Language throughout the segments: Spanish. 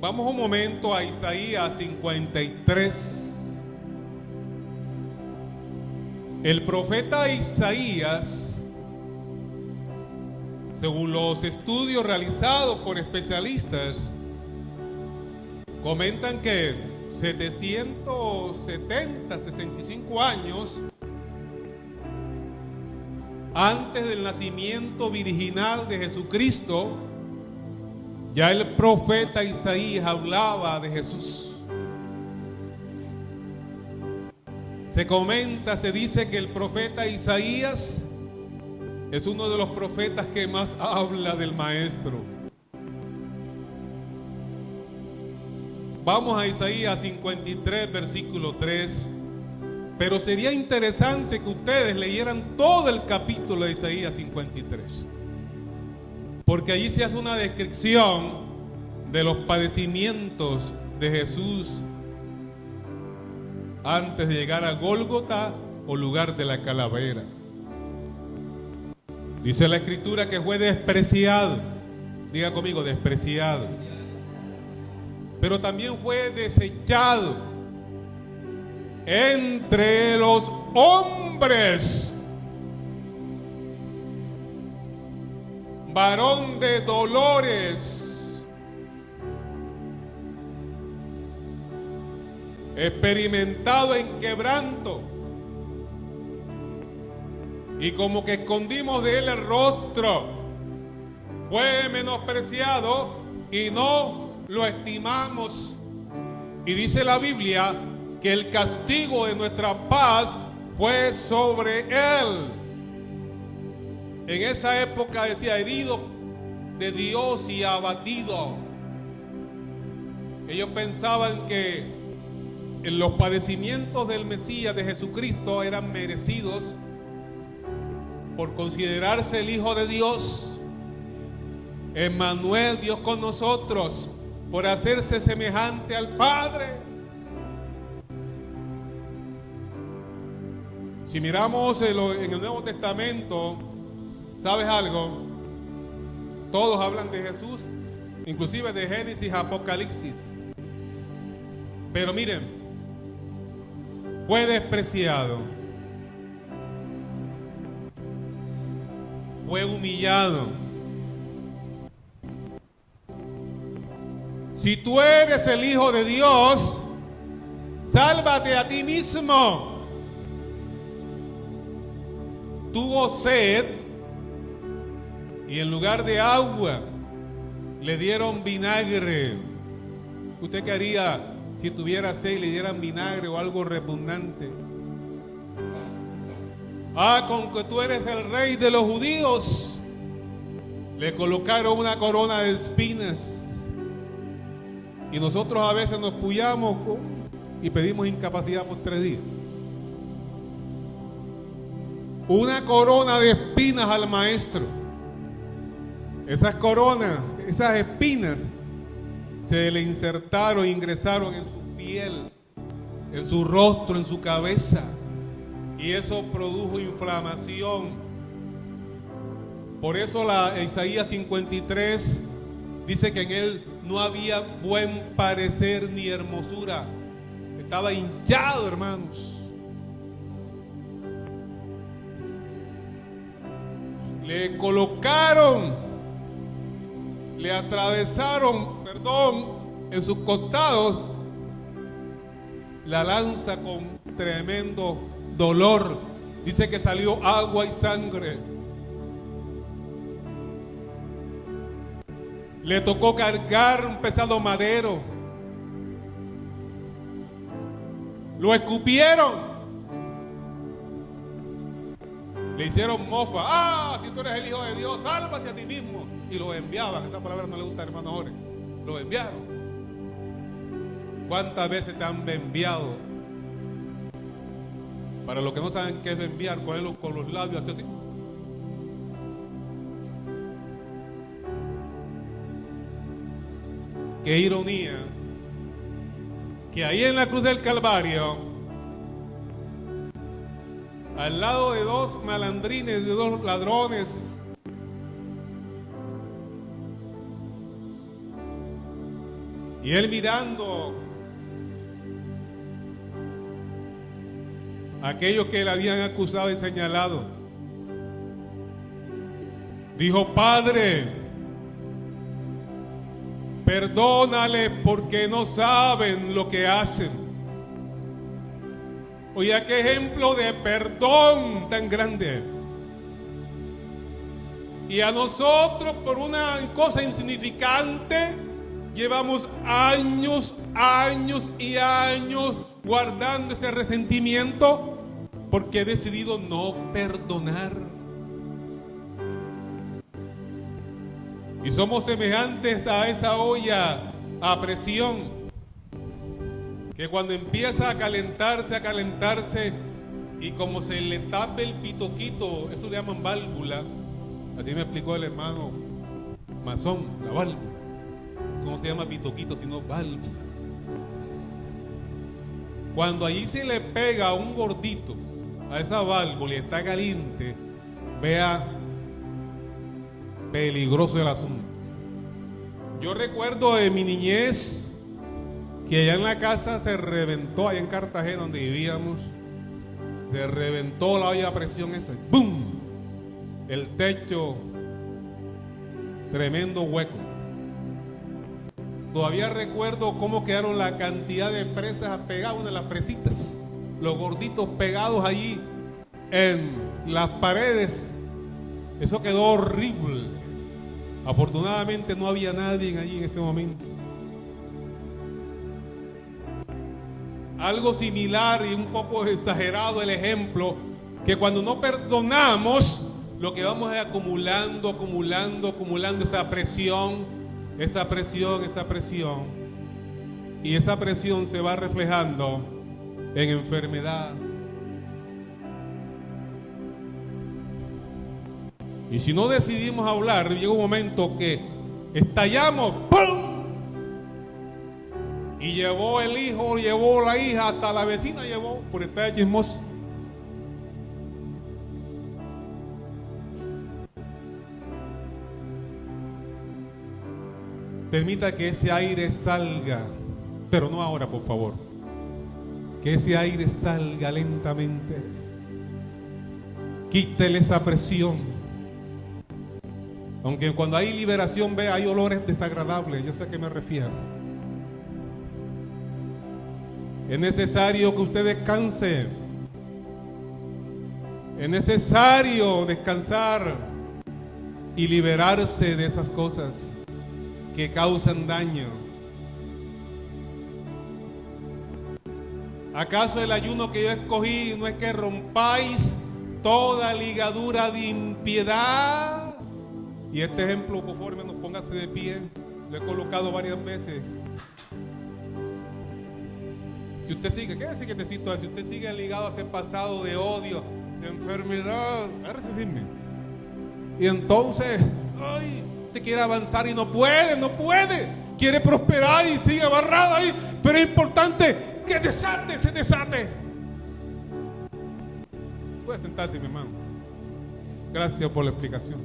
Vamos un momento a Isaías 53. El profeta Isaías, según los estudios realizados por especialistas, comentan que 65 años antes del nacimiento virginal de Jesucristo, ya el profeta Isaías hablaba de Jesús. Se comenta, se dice que el profeta Isaías es uno de los profetas que más habla del Maestro. Vamos a Isaías 53, versículo 3. Pero sería interesante que ustedes leyeran todo el capítulo de Isaías 53. Porque allí se hace una descripción de los padecimientos de Jesús antes de llegar a Gólgota o lugar de la calavera. Dice la Escritura que fue despreciado. Diga conmigo, despreciado. Pero también fue desechado entre los hombres, varón de dolores, experimentado en quebranto, y como que escondimos de él el rostro, fue menospreciado y no lo estimamos. Y dice la Biblia que el castigo de nuestra paz fue sobre él. En esa época decía herido de Dios y abatido. Ellos pensaban que los padecimientos del Mesías, de Jesucristo, eran merecidos por considerarse el Hijo de Dios, Emmanuel, Dios con nosotros, por hacerse semejante al Padre. Si miramos en el Nuevo Testamento, ¿sabes algo? Todos hablan de Jesús, inclusive de Génesis, Apocalipsis. Pero miren, fue despreciado, fue humillado. Si tú eres el Hijo de Dios, sálvate a ti mismo. Tuvo sed y en lugar de agua le dieron vinagre. ¿Usted qué haría si tuviera sed y le dieran vinagre o algo repugnante? Con que tú eres el rey de los judíos, le colocaron una corona de espinas. Y nosotros a veces nos puyamos y pedimos incapacidad por 3 días. Una corona de espinas al Maestro. Esas coronas, esas espinas se le insertaron, ingresaron en su piel, en su rostro, en su cabeza, y eso produjo inflamación. Por eso Isaías 53 dice que en él no había buen parecer ni hermosura. Estaba hinchado, hermanos. Le colocaron, le atravesaron, en sus costados la lanza con tremendo dolor. Dice que salió agua y sangre. Le tocó cargar un pesado madero. Lo escupieron. Le hicieron mofa. Si tú eres el Hijo de Dios, sálvate a ti mismo. Y lo enviaban. Esa palabra no le gusta, hermano Jorge. Lo enviaron. ¿Cuántas veces te han enviado? Para los que no saben qué es enviar, cogerlo con los labios así. Qué ironía que ahí en la cruz del Calvario, al lado de 2 malandrines, de 2 ladrones, Y él, mirando a aquellos que le habían acusado y señalado, dijo: Padre, perdónale porque no saben lo que hacen. Oye, qué ejemplo de perdón tan grande. Y a nosotros, por una cosa insignificante, llevamos años y años guardando ese resentimiento porque he decidido no perdonar. Y somos semejantes a esa olla a presión, que cuando empieza a calentarse, y como se le tape el pitoquito, eso le llaman válvula. Así me explicó el hermano masón, la válvula. Eso no se llama pitoquito, sino válvula. Cuando allí se le pega un gordito a esa válvula y está caliente, vea, peligroso el asunto. Yo recuerdo de mi niñez que allá en la casa se reventó, allá en Cartagena donde vivíamos, se reventó la olla a presión esa, ¡bum! El techo, tremendo hueco. Todavía recuerdo cómo quedaron la cantidad de presas pegadas, una de las presitas, los gorditos pegados allí en las paredes. Eso quedó horrible. Afortunadamente no había nadie allí en ese momento. Algo similar y un poco exagerado el ejemplo, que cuando no perdonamos, lo que vamos es acumulando esa presión. Y esa presión se va reflejando en enfermedad. Y si no decidimos hablar, llega un momento que estallamos, ¡pum! Y llevó el hijo, llevó la hija, hasta la vecina llevó, por estar chismoso. Permita que ese aire salga, pero no ahora, por favor. Que ese aire salga lentamente. Quítele esa presión. Aunque cuando hay liberación, ve, hay olores desagradables. Yo sé a qué me refiero. Es necesario que usted descanse. Es necesario descansar y liberarse de esas cosas que causan daño. ¿Acaso el ayuno que yo escogí no es que rompáis toda ligadura de impiedad? Y este ejemplo, por favor, hermanos, póngase de pie. Lo he colocado varias veces. Si usted sigue, quédese quietecito. Si usted sigue ligado a ese pasado de odio, de enfermedad, agárrese firme. Y entonces, ay, te quiere avanzar y no puede. Quiere prosperar y sigue agarrado ahí. Pero es importante que se desate. Puede sentarse, mi hermano. Gracias por la explicación,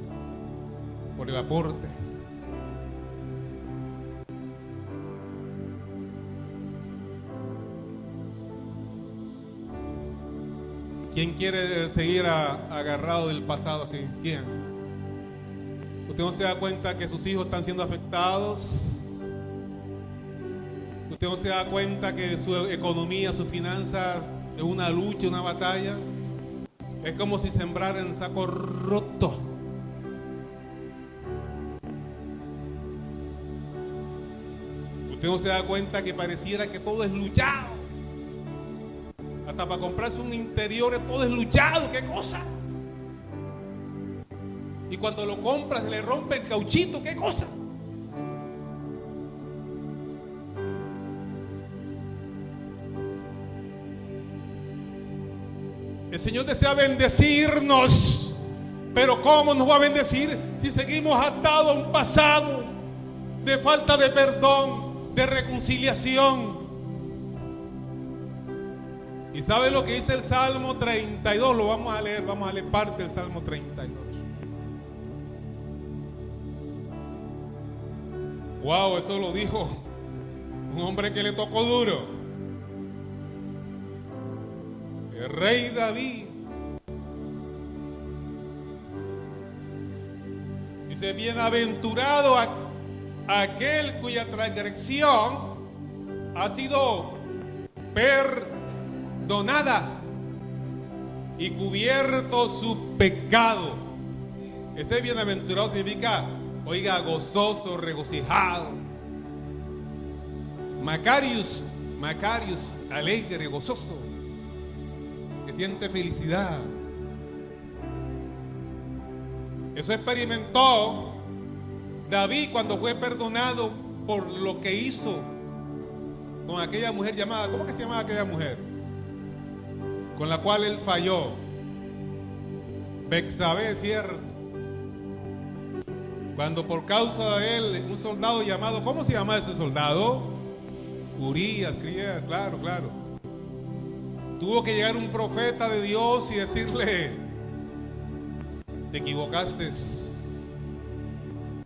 por el aporte. ¿Quién quiere seguir agarrado del pasado así? ¿Quién? ¿Usted no se da cuenta que sus hijos están siendo afectados? ¿Usted no se da cuenta que su economía, sus finanzas es una lucha, una batalla? Es como si sembrara en saco roto. ¿Usted no se da cuenta que pareciera que todo es luchado? Hasta para comprarse un interior todo es luchado, ¿qué cosa? Y cuando lo compra se le rompe el cauchito, ¿qué cosa? El Señor desea bendecirnos, pero ¿cómo nos va a bendecir si seguimos atados a un pasado de falta de perdón, de reconciliación? ¿Y sabe lo que dice el Salmo 32? Lo vamos a leer parte del Salmo 32. Wow, eso lo dijo un hombre que le tocó duro. El rey David dice: bienaventurado aquel cuya transgresión ha sido perdonada y cubierto su pecado. Ese bienaventurado significa, oiga, gozoso, regocijado. Macarius, alegre, gozoso, que siente felicidad. Eso experimentó David cuando fue perdonado por lo que hizo con aquella mujer llamada, ¿cómo que se llamaba aquella mujer? Con la cual él falló. Betsabé, ¿cierto? Cuando por causa de él, un soldado llamado, ¿cómo se llama ese soldado? Urías, claro. Tuvo que llegar un profeta de Dios y decirle: te equivocaste.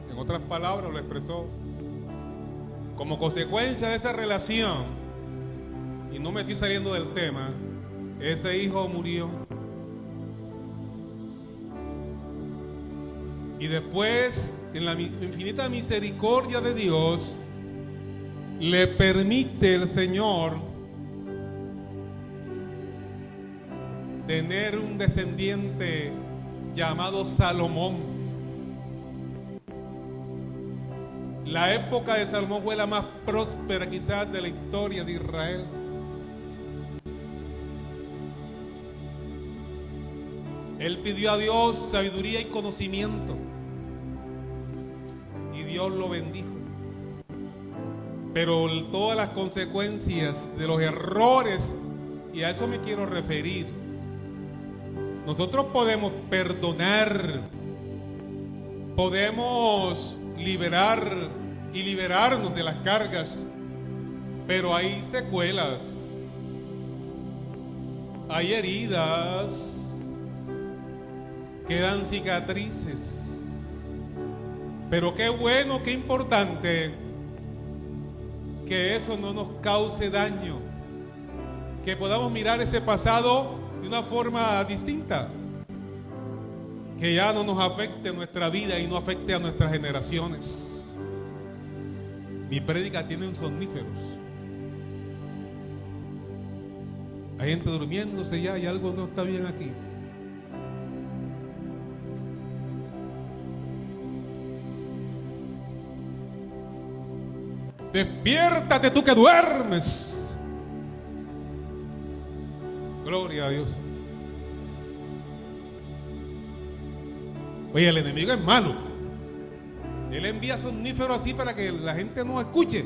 En otras palabras lo expresó. Como consecuencia de esa relación, y no me estoy saliendo del tema, ese hijo murió. Y después, en la infinita misericordia de Dios, le permite el Señor tener un descendiente llamado Salomón. La época de Salomón fue la más próspera quizás de la historia de Israel. Él pidió a Dios sabiduría y conocimiento, y Dios lo bendijo. Pero todas las consecuencias de los errores, y a eso me quiero referir. Nosotros podemos perdonar, podemos liberar y liberarnos de las cargas, pero hay secuelas, hay heridas, quedan cicatrices. Pero qué bueno, qué importante que eso no nos cause daño, que podamos mirar ese pasado de una forma distinta, que ya no nos afecte nuestra vida y no afecte a nuestras generaciones. Mi prédica tiene somníferos. Hay gente durmiéndose ya y algo no está bien aquí. Despiértate tú que duermes. Gloria a Dios. Oye, el enemigo es malo. Él envía somníferos así para que la gente no escuche.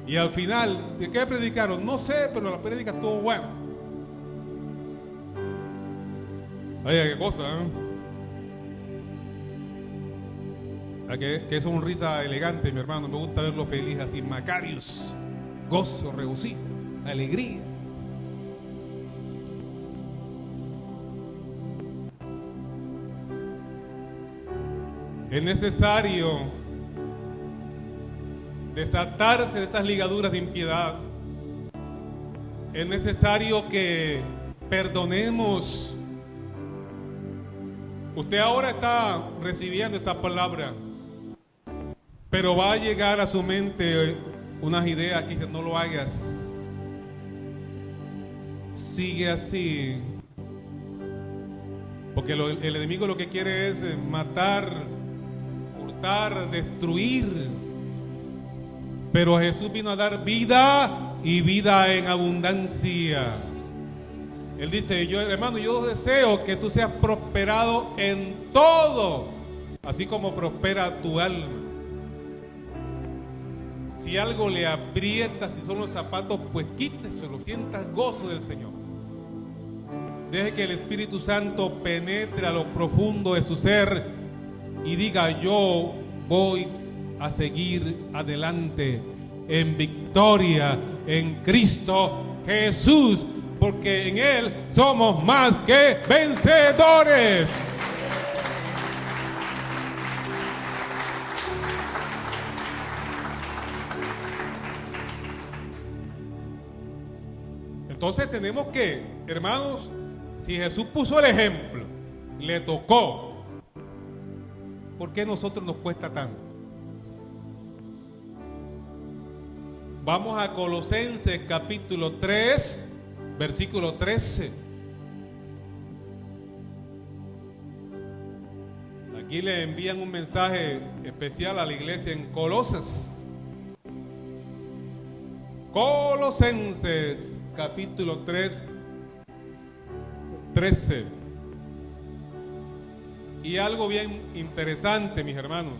Y al final, ¿de qué predicaron? No sé, pero la prédica estuvo buena. Oye, qué cosa, ¿eh? Que sonrisa elegante, mi hermano. Me gusta verlo feliz así. Macarius, gozo, regocijo, alegría. Es necesario desatarse de esas ligaduras de impiedad. Es necesario que perdonemos. Usted ahora está recibiendo esta palabra, pero va a llegar a su mente unas ideas que dicen: no lo hagas, sigue así, porque el enemigo lo que quiere es matar, destruir. Pero Jesús vino a dar vida y vida en abundancia. Él dice: yo, hermano, yo deseo que tú seas prosperado en todo, así como prospera tu alma. Si algo le aprieta, si son los zapatos, pues quíteselo, sienta gozo del Señor. Deje que el Espíritu Santo penetre a lo profundo de su ser y diga: yo voy a seguir adelante en victoria en Cristo Jesús, porque en Él somos más que vencedores. Entonces tenemos que, hermanos, si Jesús puso el ejemplo, le tocó, ¿por qué a nosotros nos cuesta tanto? Vamos a Colosenses capítulo 3, versículo 13. Aquí le envían un mensaje especial a la iglesia en Colosas. Colosenses capítulo 3, 13. Y algo bien interesante, mis hermanos.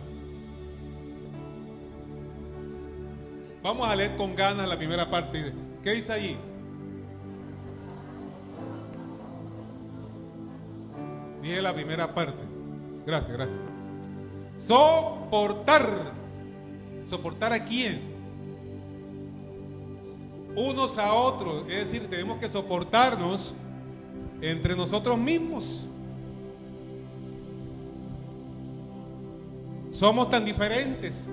Vamos a leer con ganas la primera parte. ¿Qué dice allí? Dije la primera parte. Gracias, gracias. Soportar. ¿Soportar a quién? Unos a otros. Es decir, tenemos que soportarnos entre nosotros mismos. Somos tan diferentes.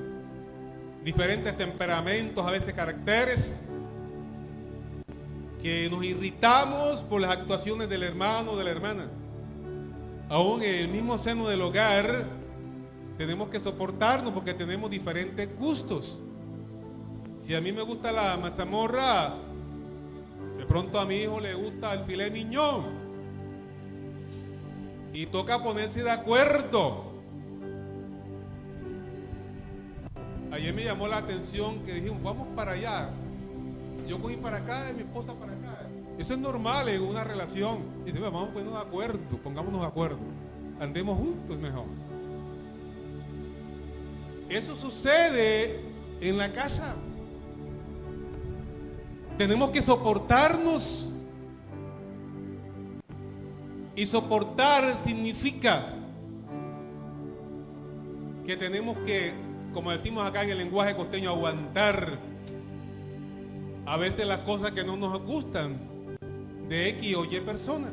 Diferentes temperamentos, a veces caracteres, que nos irritamos por las actuaciones del hermano o de la hermana. Aún en el mismo seno del hogar tenemos que soportarnos porque tenemos diferentes gustos. Si a mí me gusta la mazamorra, de pronto a mi hijo le gusta el filet mignon y toca ponerse de acuerdo. Ayer me llamó la atención que dijimos, vamos para allá. Yo cogí para acá y mi esposa para acá. Eso es normal en una relación. Dice, vamos a ponernos de acuerdo, pongámonos de acuerdo. Andemos juntos mejor. Eso sucede en la casa. Tenemos que soportarnos. Y soportar significa que tenemos que, como decimos acá en el lenguaje costeño, aguantar a veces las cosas que no nos gustan de X o Y persona.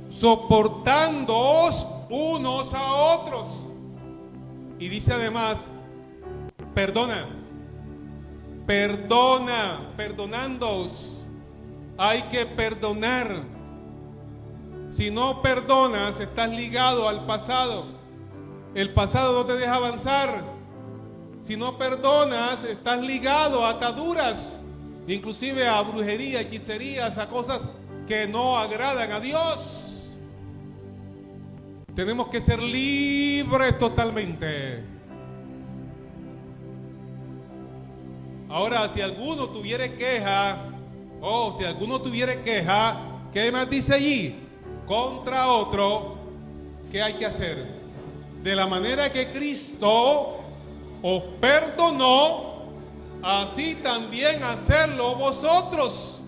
Soportándoos unos a otros. Y dice además, perdonándoos. Hay que perdonar. Si no perdonas, estás ligado al pasado. El pasado no te deja avanzar. Si no perdonas, estás ligado a ataduras, inclusive a brujería, hechicerías, a cosas que no agradan a Dios. Tenemos que ser libres totalmente. Ahora, si alguno tuviera queja, ¿qué más dice allí? Contra otro, ¿qué hay que hacer? De la manera que Cristo os perdonó, así también hacerlo vosotros.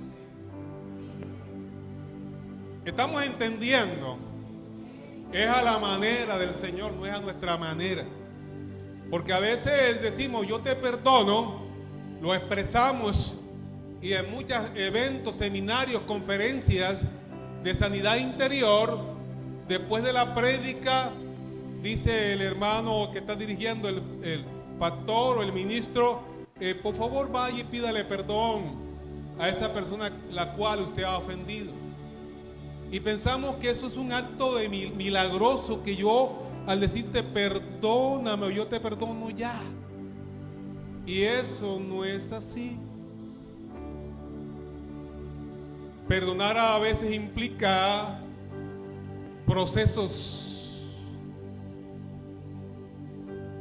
¿Estamos entendiendo? Es a la manera del Señor, no es a nuestra manera. Porque a veces decimos, yo te perdono, lo expresamos, y en muchos eventos, seminarios, conferencias de sanidad interior, después de la prédica, dice el hermano que está dirigiendo, el pastor o el ministro, por favor vaya y pídale perdón a esa persona la cual usted ha ofendido. Y pensamos que eso es un acto de milagroso, que yo al decirte perdóname o yo te perdono ya. Y eso no es así. Perdonar a veces implica procesos.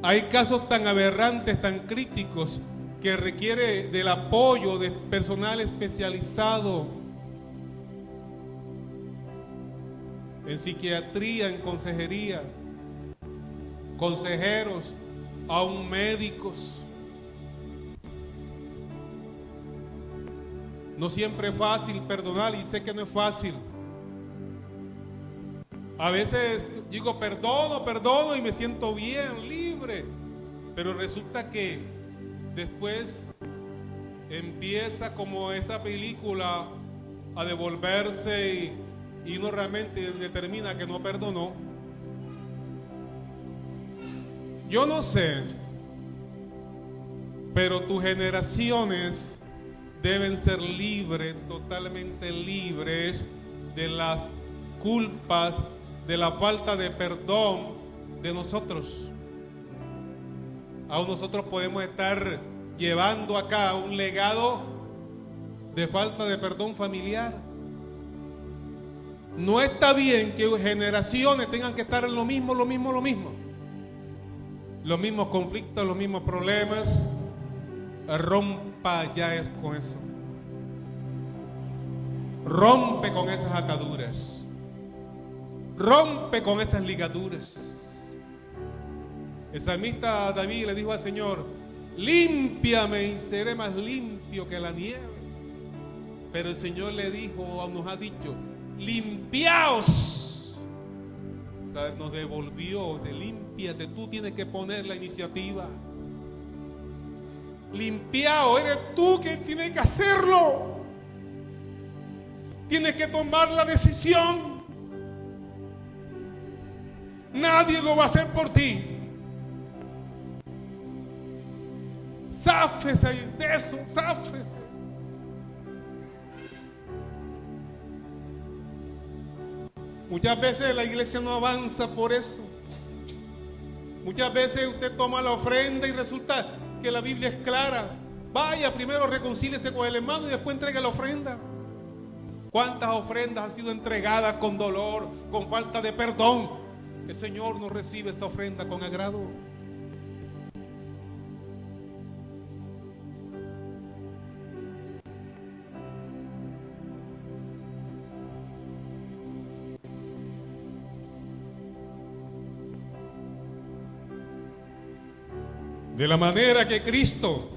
Hay casos tan aberrantes, tan críticos, que requiere del apoyo de personal especializado en psiquiatría, en consejería, consejeros, aún médicos. No siempre es fácil perdonar, y sé que no es fácil. A veces digo perdono y me siento bien, libre. Pero resulta que después empieza como esa película a devolverse y uno realmente determina que no perdonó. Yo no sé pero tus generaciones deben ser libres, totalmente libres de las culpas, de la falta de perdón de nosotros. Aún nosotros podemos estar llevando acá un legado de falta de perdón familiar. No está bien que generaciones tengan que estar en lo mismo. Los mismos conflictos, los mismos problemas. Rompa ya con eso. Rompe con esas ataduras. Rompe con esas ligaduras. El salmista David le dijo al Señor: límpiame y seré más limpio que la nieve. Pero el Señor le dijo, nos ha dicho: limpiaos. O sea, nos devolvió de límpiate. Tú tienes que poner la iniciativa. Limpiao, eres tú quien tiene que hacerlo. Tienes que tomar la decisión. Nadie lo va a hacer por ti. Záfese de eso, záfese. Muchas veces la iglesia no avanza por eso. Muchas veces usted toma la ofrenda y resulta que la Biblia es clara. Vaya, primero reconcíliese con el hermano y después entregue la ofrenda. ¿Cuántas ofrendas han sido entregadas con dolor, con falta de perdón? El Señor no recibe esa ofrenda con agrado. De la manera que Cristo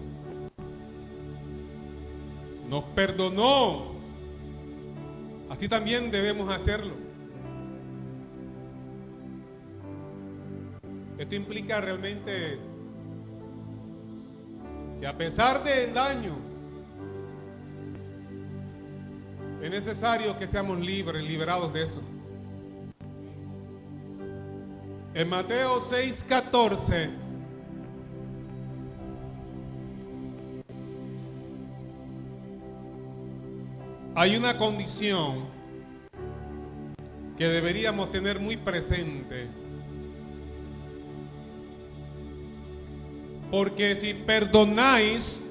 nos perdonó, así también debemos hacerlo. Esto implica realmente que a pesar del daño, es necesario que seamos liberados de eso. En Mateo 6:14 hay una condición que deberíamos tener muy presente. Porque si perdonáis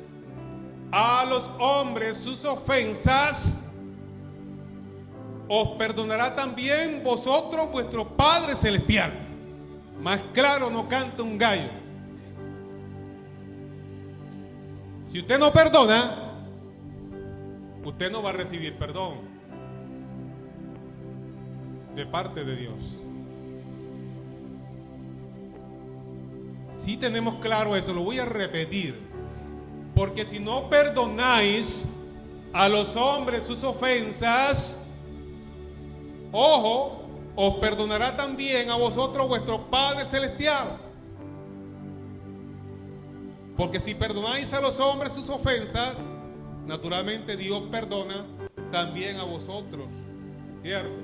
a los hombres sus ofensas, os perdonará también vosotros vuestro Padre Celestial. Más claro no canta un gallo. Si usted no perdona, usted no va a recibir perdón de parte de Dios. Si tenemos claro eso, lo voy a repetir. Porque si no perdonáis a los hombres sus ofensas, ojo, os perdonará también a vosotros vuestro Padre Celestial. Porque si perdonáis a los hombres sus ofensas, naturalmente Dios perdona también a vosotros. ¿Cierto?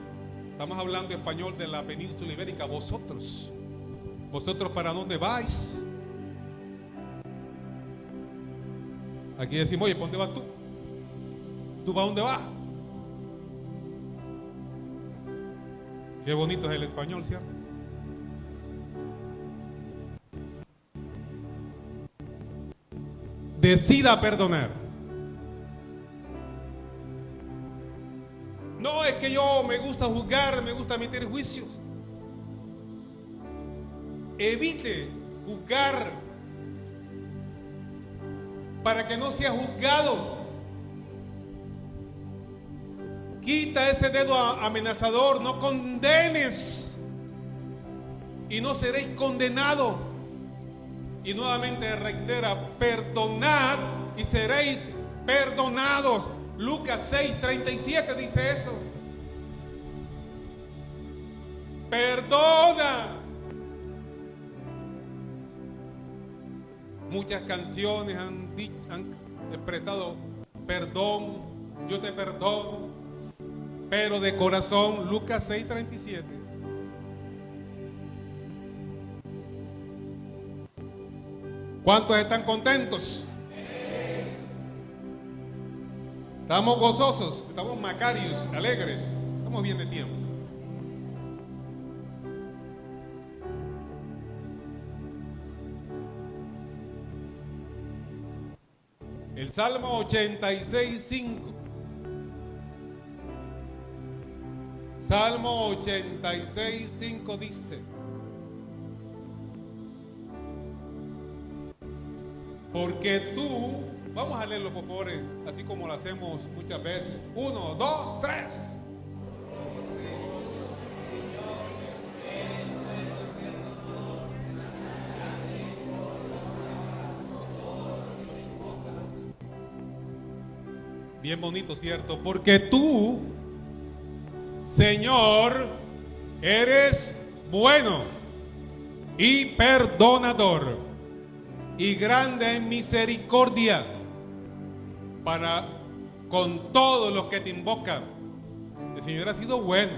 Estamos hablando español de la península ibérica. Vosotros. ¿Vosotros para dónde vais? Aquí decimos, oye, ¿para dónde vas tú? ¿Tú para dónde vas? Qué bonito es el español, ¿cierto? Decida perdonar. No es que yo me gusta juzgar, me gusta emitir juicios. Evite juzgar para que no sea juzgado. Quita ese dedo amenazador, no condenes y no seréis condenados. Y nuevamente reitera, perdonad y seréis perdonados. Lucas 6:37 dice eso. Perdona. Muchas canciones han expresado perdón, yo te perdono, pero de corazón. Lucas 6:37. ¿Cuántos están contentos? Estamos gozosos, estamos macarios, alegres, estamos bien de tiempo. El Salmo 86:5. Salmo 86:5 dice: porque tú, vamos a leerlo por favor, así como lo hacemos muchas veces. 1, 2, 3. Bien bonito, ¿cierto? Porque tú, Señor, eres bueno y perdonador y grande en misericordia para con todos los que te invocan. El Señor ha sido bueno,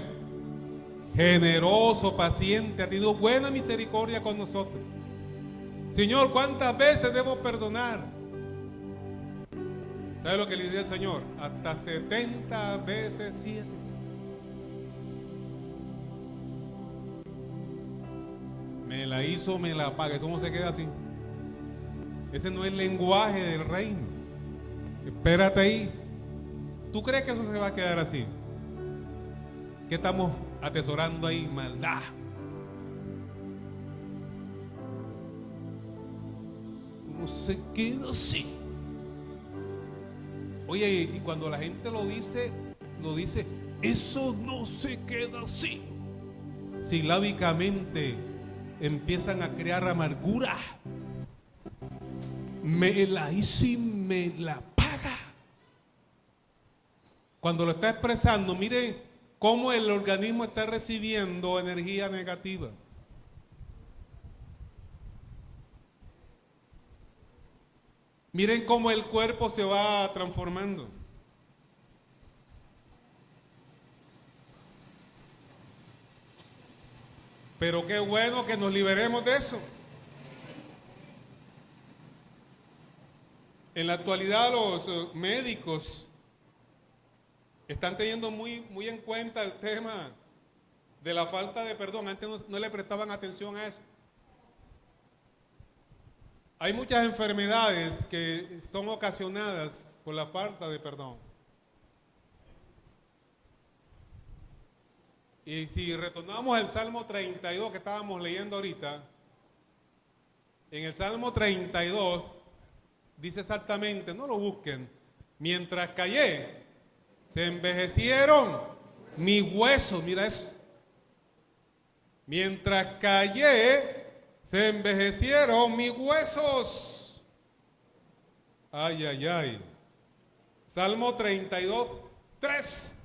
generoso, paciente, ha tenido buena misericordia con nosotros. Señor, ¿cuántas veces debo perdonar? ¿Sabe lo que le dice el Señor? Hasta 70 veces 7. Me la hizo, me la paga. Eso no se queda así. Ese no es el lenguaje del reino. Espérate ahí. ¿Tú crees que eso se va a quedar así? ¿Qué estamos atesorando ahí? Maldad. No se queda así. Oye, y cuando la gente lo dice, eso no se queda así. Silábicamente empiezan a crear amargura. Me la hice y me la paga. Cuando lo está expresando, mire cómo el organismo está recibiendo energía negativa. Miren cómo el cuerpo se va transformando. Pero qué bueno que nos liberemos de eso. En la actualidad los médicos están teniendo muy en cuenta el tema de la falta de perdón. Antes no le prestaban atención a eso. Hay muchas enfermedades que son ocasionadas por la falta de perdón. Y si retornamos al Salmo 32 que estábamos leyendo ahorita, en el Salmo 32 dice exactamente, no lo busquen, mientras callé, se envejecieron mis huesos, mira eso. Mientras callé, se envejecieron mis huesos. Ay, ay, ay. Salmo 32, 3.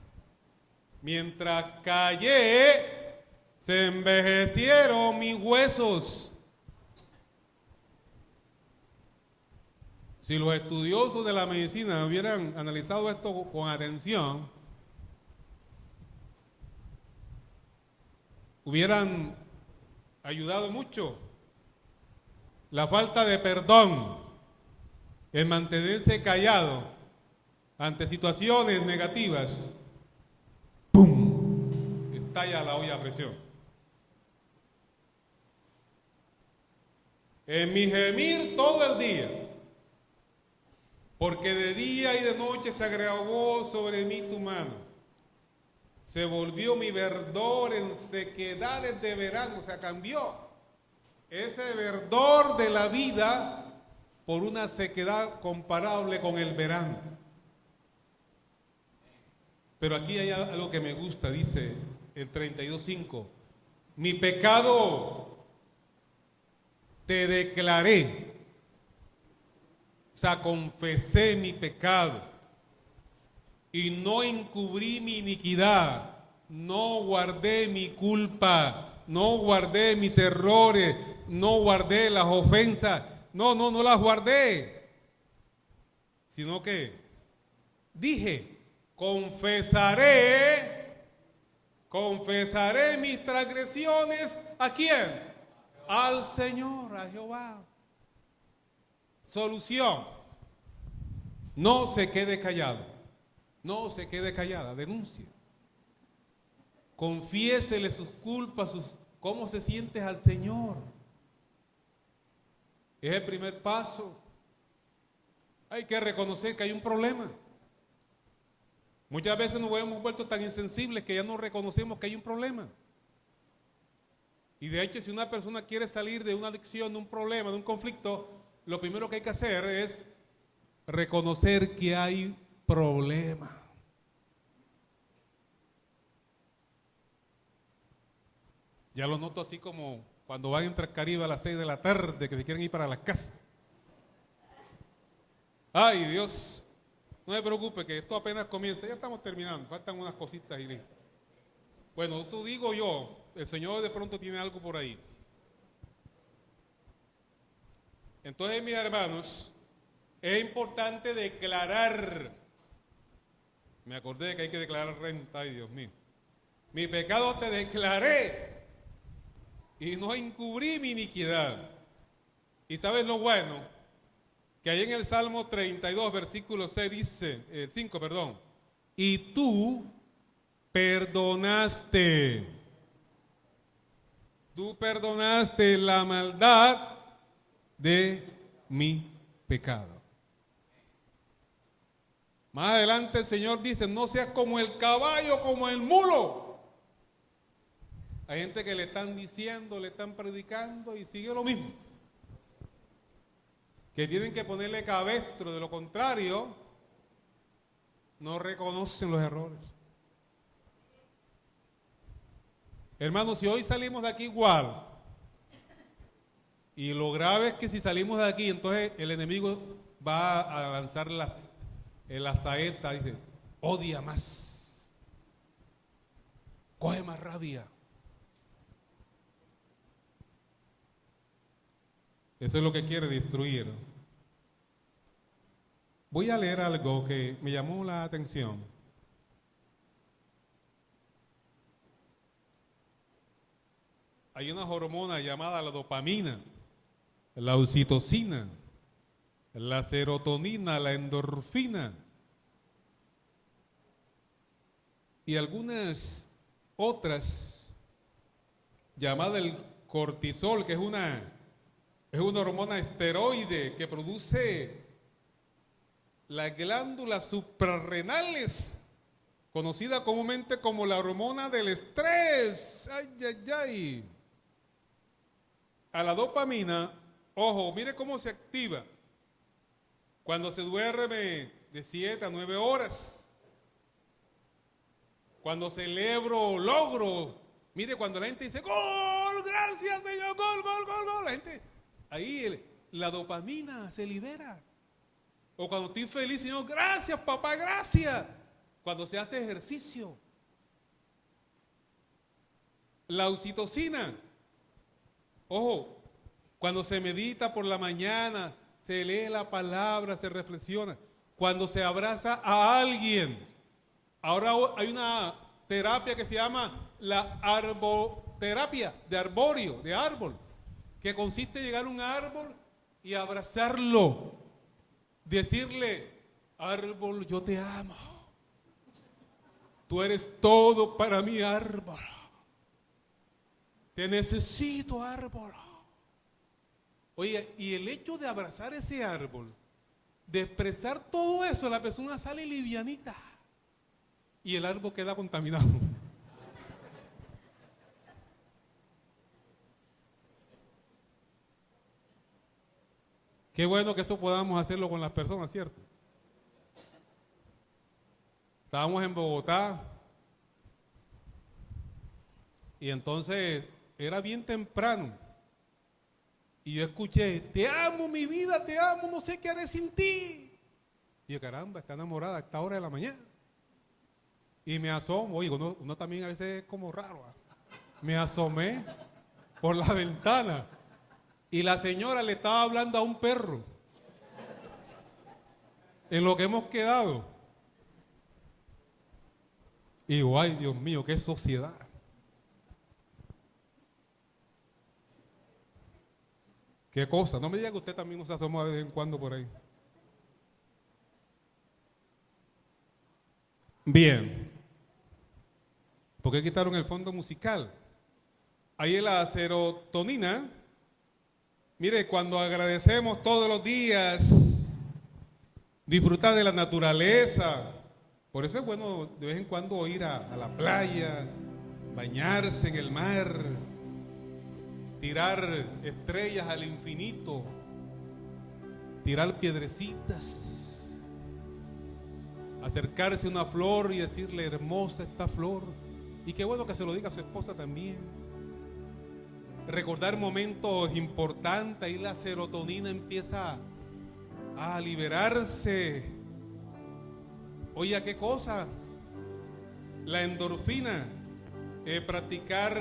Mientras callé, se envejecieron mis huesos. Si los estudiosos de la medicina hubieran analizado esto con atención, hubieran ayudado mucho. La falta de perdón, el mantenerse callado ante situaciones negativas, ¡pum!, estalla la olla a presión. En mi gemir todo el día, porque de día y de noche se agravó sobre mí tu mano. Se volvió mi verdor en sequedades de verano, o sea, cambió ese verdor de la vida por una sequedad comparable con el verano. Pero aquí hay algo que me gusta, dice el 32:5. Mi pecado te declaré, o sea, confesé mi pecado y no encubrí mi iniquidad, no guardé mi culpa, no guardé mis errores, no guardé las ofensas, no las guardé, sino que dije, confesaré mis transgresiones, ¿a quién? Al Señor, a Jehová. Solución, no se quede callado. No se quede callada, denuncie. Confiésele sus culpas, cómo se siente al Señor. Es el primer paso. Hay que reconocer que hay un problema. Muchas veces nos hemos vuelto tan insensibles que ya no reconocemos que hay un problema. Y de hecho, si una persona quiere salir de una adicción, de un problema, de un conflicto, lo primero que hay que hacer es reconocer que hay problema. Ya lo noto así como cuando van entre el Caribe a las 6 de la tarde, que se quieren ir para la casa. Ay, Dios, no se preocupe que esto apenas comienza, ya estamos terminando, faltan unas cositas y listo. Bueno, eso digo yo, el Señor de pronto tiene algo por ahí. Entonces, mis hermanos, es importante declarar. Me acordé de que hay que declarar renta, ay Dios mío. Mi pecado te declaré y no encubrí mi iniquidad. ¿Y sabes lo bueno? Que ahí en el Salmo 32, versículo 6 dice, 5, perdón, y tú perdonaste la maldad de mi pecado. Más adelante el Señor dice, no seas como el caballo, como el mulo. Hay gente que le están diciendo, le están predicando y sigue lo mismo. Que tienen que ponerle cabestro, de lo contrario, no reconocen los errores. Hermanos, si hoy salimos de aquí igual, y lo grave es que si salimos de aquí, entonces el enemigo va a lanzar la saeta, dice, odia más, coge más rabia. Eso es lo que quiere destruir. Voy a leer algo que me llamó la atención. Hay una hormona llamada la dopamina, la oxitocina, la serotonina, la endorfina y algunas otras llamadas el cortisol, que es una hormona esteroide que produce las glándulas suprarrenales, conocida comúnmente como la hormona del estrés. Ay, ay, ay. A la dopamina, ojo, mire cómo se activa cuando se duerme de 7 a 9 horas. Cuando celebro logro, mire cuando la gente dice, ¡gol! ¡Gracias, Señor! ¡Gol, gol, gol, gol! La gente, ahí la dopamina se libera. O cuando estoy feliz, Señor, gracias, papá, gracias. Cuando se hace ejercicio. La oxitocina. Ojo, cuando se medita por la mañana, se lee la palabra, se reflexiona. Cuando se abraza a alguien. Ahora hay una terapia que se llama la arboterapia, de arbóreo, de árbol, que consiste en llegar a un árbol y abrazarlo. Decirle, árbol, yo te amo. Tú eres todo para mí, árbol. Te necesito, árbol. Oye, y el hecho de abrazar ese árbol, de expresar todo eso, la persona sale livianita y el árbol queda contaminado. Qué bueno que eso podamos hacerlo con las personas, ¿cierto? Estábamos en Bogotá y entonces era bien temprano y yo escuché, te amo mi vida, te amo, no sé qué haré sin ti. Y yo, caramba, está enamorada a esta hora de la mañana. Y me asomo, oye, uno también a veces es como raro. Me asomé por la ventana y la señora le estaba hablando a un perro. En lo que hemos quedado. Y digo, ay, Dios mío, qué sociedad. Qué cosa. No me diga que usted también nos asoma de vez en cuando por ahí. Bien. ¿Por qué quitaron el fondo musical? Ahí es la serotonina. Mire, cuando agradecemos todos los días, disfrutar de la naturaleza. Por eso es bueno de vez en cuando ir a la playa, bañarse en el mar, tirar estrellas al infinito, tirar piedrecitas, acercarse a una flor y decirle hermosa esta flor. Y qué bueno que se lo diga a su esposa también. Recordar momentos importantes, ahí la serotonina empieza a liberarse. Oye, ¿qué cosa? La endorfina, practicar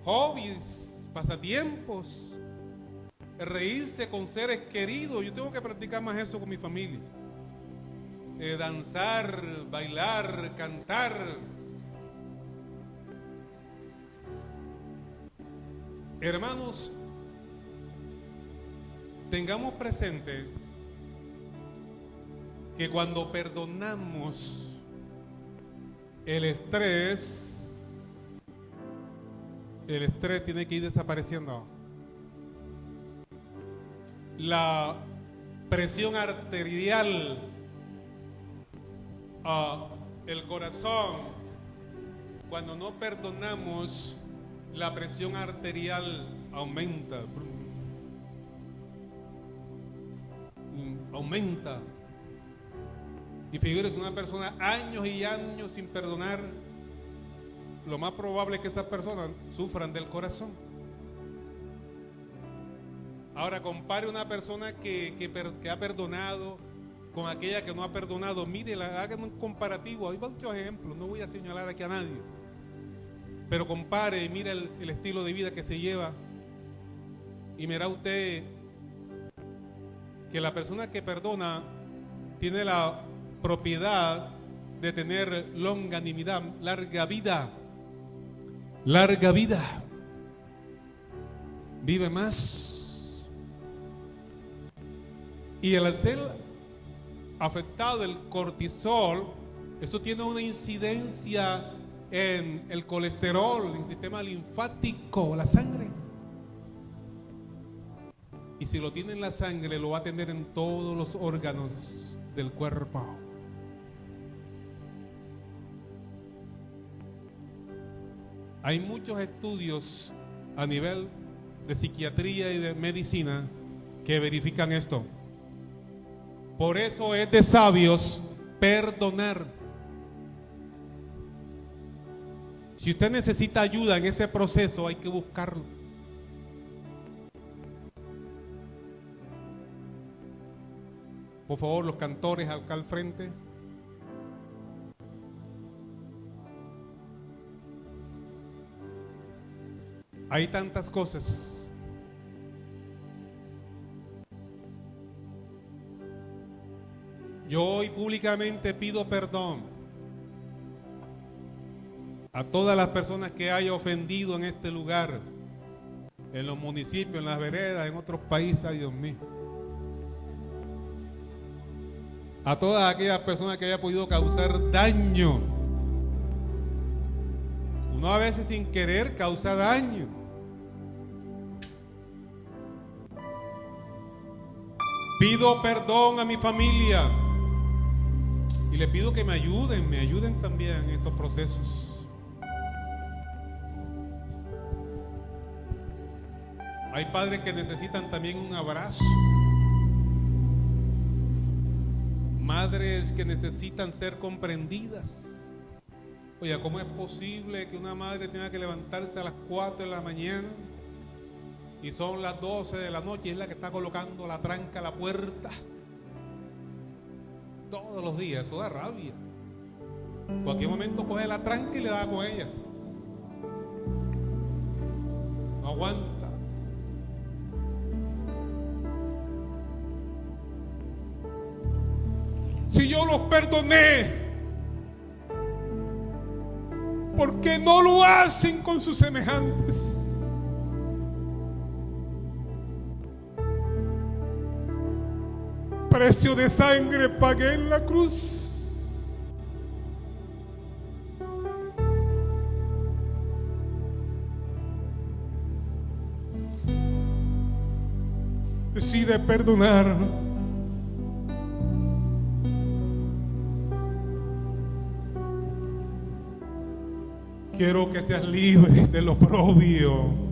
hobbies, pasatiempos, reírse con seres queridos. Yo tengo que practicar más eso con mi familia. Danzar, bailar, cantar. Hermanos, tengamos presente que cuando perdonamos, el estrés tiene que ir desapareciendo. La presión arterial, el corazón, cuando no perdonamos, la presión arterial aumenta. Aumenta. Y figúrese una persona años y años sin perdonar, lo más probable es que esas personas sufran del corazón. Ahora compare una persona que ha perdonado con aquella que no ha perdonado. Mire, hagan un comparativo. Hay muchos ejemplos, no voy a señalar aquí a nadie. Pero compare y mire el estilo de vida que se lleva. Y verá usted que la persona que perdona tiene la propiedad de tener longanimidad, larga vida. Larga vida. Vive más. Y al ser afectado del cortisol, eso tiene una incidencia en el colesterol, en el sistema linfático, la sangre. Y si lo tiene en la sangre, lo va a tener en todos los órganos del cuerpo. Hay muchos estudios a nivel de psiquiatría y de medicina que verifican esto. Por eso es de sabios perdonar. Si usted necesita ayuda en ese proceso, hay que buscarlo. Por favor, los cantores acá al frente. Hay tantas cosas. Yo hoy públicamente pido perdón a todas las personas que haya ofendido en este lugar, en los municipios, en las veredas, en otros países. Ay, Dios mío. A todas aquellas personas que haya podido causar daño. Uno a veces sin querer causa daño. Pido perdón a mi familia y le pido que me ayuden también en estos procesos. Hay padres que necesitan también un abrazo. Madres que necesitan ser comprendidas. Oye, ¿cómo es posible que una madre tenga que levantarse a las 4 de la mañana y son las 12 de la noche y es la que está colocando la tranca a la puerta? Todos los días, eso da rabia. En cualquier momento coge la tranca y le da con ella. No aguanta. Si yo los perdoné, ¿por qué no lo hacen con sus semejantes? Precio de sangre pagué en la cruz. Decide perdonar. Quiero que seas libre del oprobio.